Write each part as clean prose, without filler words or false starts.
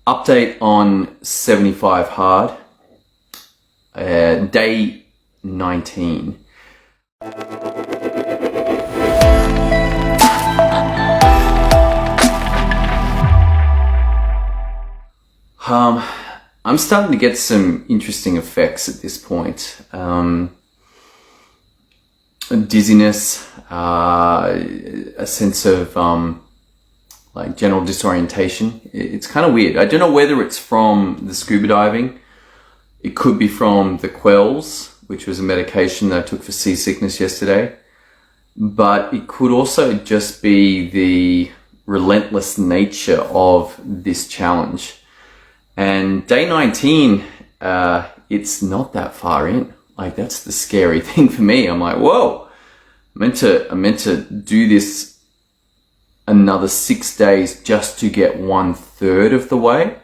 Update on 75 hard, day 19. I'm starting to get some interesting effects at this point. Dizziness, a sense of like general disorientation. It's kind of weird. I don't know whether it's from the scuba diving. It could be from the Quells, which was a medication that I took for seasickness yesterday. But it could also just be the relentless nature of this challenge. And day 19, it's not that far in. Like, that's the scary thing for me. I'm like, whoa, I'm meant to do this another 6 days just to get 1/3 of the way,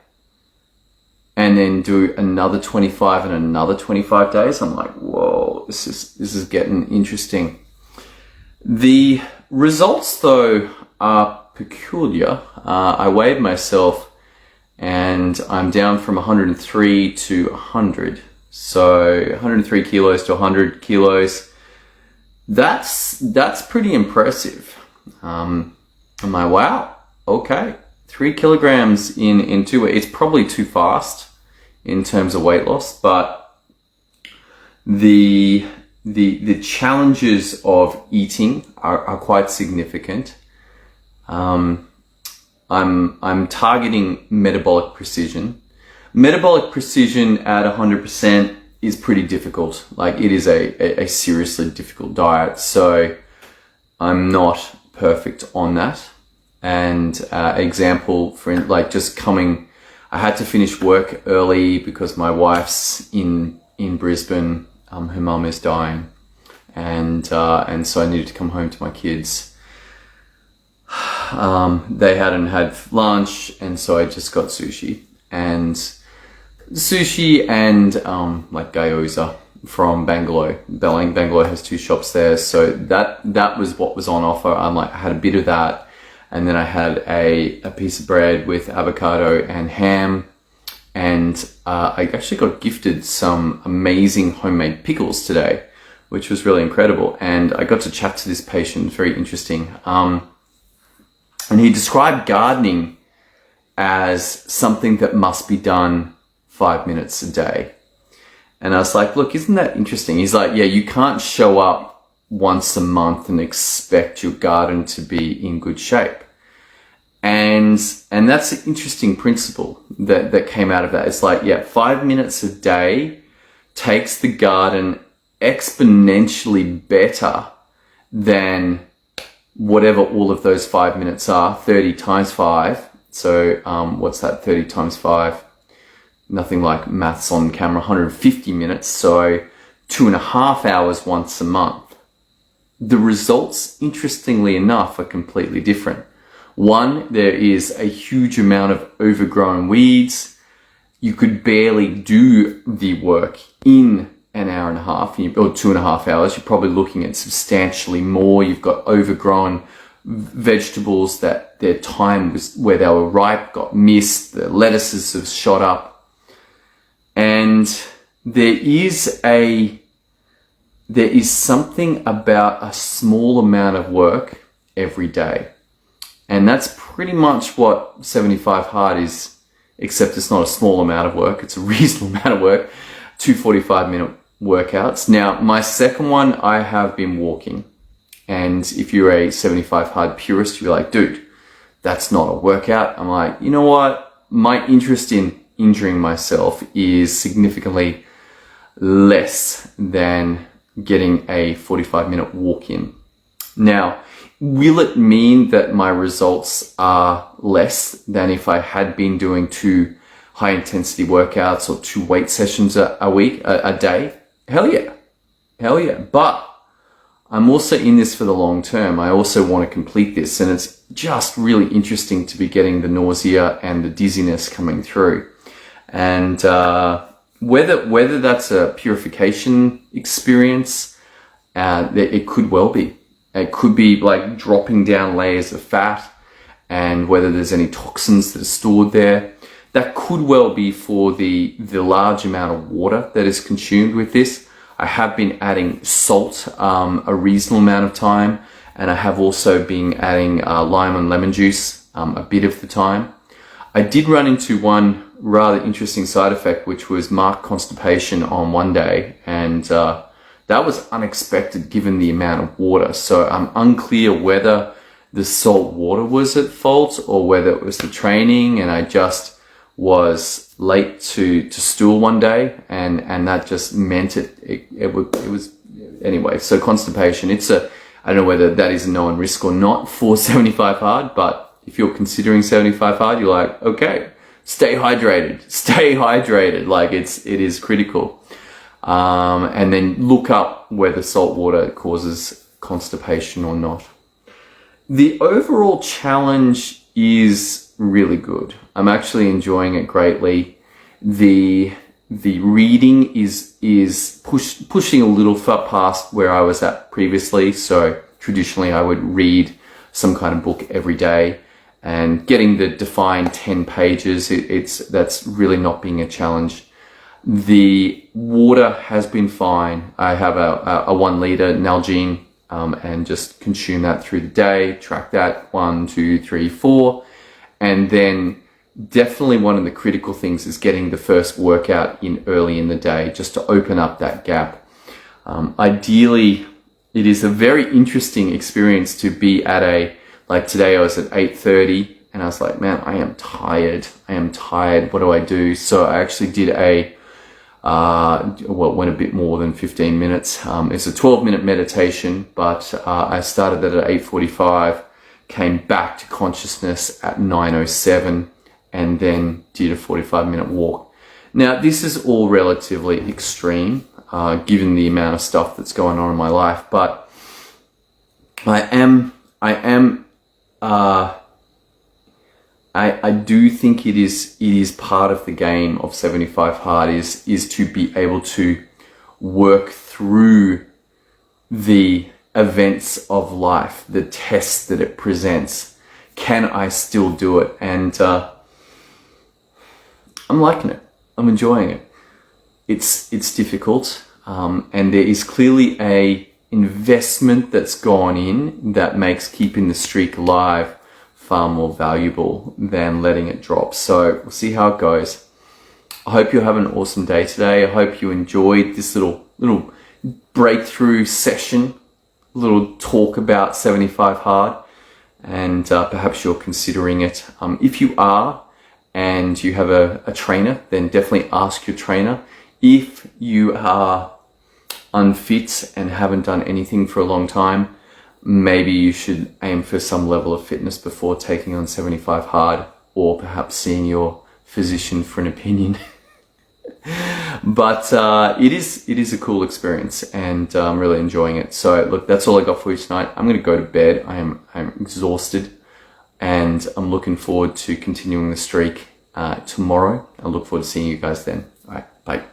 and then do another 25 and another 25 days. I'm like, whoa, this is getting interesting. The results, though, are peculiar. I weighed myself and I'm down from 103 to 100. So 103 kilos to 100 kilos. That's pretty impressive. I'm like, wow, okay. 3 kilograms in 2 weeks. It's probably too fast in terms of weight loss, but the challenges of eating are quite significant. I'm targeting metabolic precision. Metabolic precision at 100% is pretty difficult. Like, it is a seriously difficult diet. So I'm not perfect on that. And example, for like just coming, I had to finish work early because my wife's in Brisbane. Her mum is dying, and so I needed to come home to my kids. They hadn't had lunch, and so I just got sushi and like gyoza from Bangalore. Bangalore has 2 shops there, so that was what was on offer. I had a bit of that, and then I had a piece of bread with avocado and ham, and I actually got gifted some amazing homemade pickles today, which was really incredible. And I got to chat to this patient, very interesting, and he described gardening as something that must be done 5 minutes a day. And I was like, look, isn't that interesting? He's like, yeah, you can't show up once a month and expect your garden to be in good shape. And that's an interesting principle that came out of that. It's like, yeah, 5 minutes a day takes the garden exponentially better than whatever all of those 5 minutes are, 30 times 5. So what's that, 30 times 5? Nothing like maths on camera, 150 minutes, so 2.5 hours once a month. The results, interestingly enough, are completely different. One, there is a huge amount of overgrown weeds. You could barely do the work in an hour and a half, or 2.5 hours. You're probably looking at substantially more. You've got overgrown vegetables that their time was where they were ripe got missed. The lettuces have shot up. And there is something about a small amount of work every day. And that's pretty much what 75 hard is, except it's not a small amount of work. It's a reasonable amount of work. 2 45-minute workouts. Now, my second one, I have been walking. And if you're a 75 hard purist, you're like, dude, that's not a workout. I'm like, you know what? My interest in injuring myself is significantly less than getting a 45-minute walk in. Now, will it mean that my results are less than if I had been doing 2 high intensity workouts or 2 weight sessions a day? Hell yeah. But I'm also in this for the long term. I also want to complete this, and it's just really interesting to be getting the nausea and the dizziness coming through. And whether that's a purification experience, it could well be. It could be like dropping down layers of fat, and whether there's any toxins that are stored there. That could well be for the large amount of water that is consumed with this. I have been adding salt a reasonable amount of time, and I have also been adding lime and lemon juice a bit of the time. I did run into one rather interesting side effect, which was marked constipation on one day, and that was unexpected given the amount of water. So I'm unclear whether the salt water was at fault or whether it was the training, and I just was late to stool one day, and that just meant it was anyway. So constipation, I don't know whether that is a known risk or not for 75 hard, but if you're considering 75 hard, you're like, okay, stay hydrated. Like it is critical. And then look up whether salt water causes constipation or not. The overall challenge is really good. I'm actually enjoying it greatly. The reading is pushing a little far past where I was at previously. So traditionally I would read some kind of book every day, and getting the defined 10 pages, that's really not being a challenge. The water has been fine. I have a 1 liter Nalgene, and just consume that through the day, track that 1, 2, 3, 4. And then definitely one of the critical things is getting the first workout in early in the day, just to open up that gap. Ideally, it is a very interesting experience to be at like today I was at 8:30 and I was like, man, I am tired. What do I do? So I actually did it went a bit more than 15 minutes. It's a 12-minute meditation, but I started that at 8:45, came back to consciousness at 9:07, and then did a 45-minute walk. Now, this is all relatively extreme, given the amount of stuff that's going on in my life, but I do think it is part of the game of 75 hard is to be able to work through the events of life, the tests that it presents. Can I still do it? And I'm liking it. I'm enjoying it. It's difficult, and there is clearly a investment that's gone in that makes keeping the streak alive far more valuable than letting it drop. So we'll see how it goes. I hope you have an awesome day today. I hope you enjoyed this little breakthrough session, little talk about 75 hard, and perhaps you're considering it. If you are and you have a trainer, then definitely ask your trainer. If you are unfit and haven't done anything for a long time, maybe you should aim for some level of fitness before taking on 75 hard, or perhaps seeing your physician for an opinion. But it is a cool experience, and I'm really enjoying it. So look, that's all I got for you tonight. I'm going to go to bed. I'm exhausted, and I'm looking forward to continuing the streak tomorrow. I look forward to seeing you guys then. All right, bye.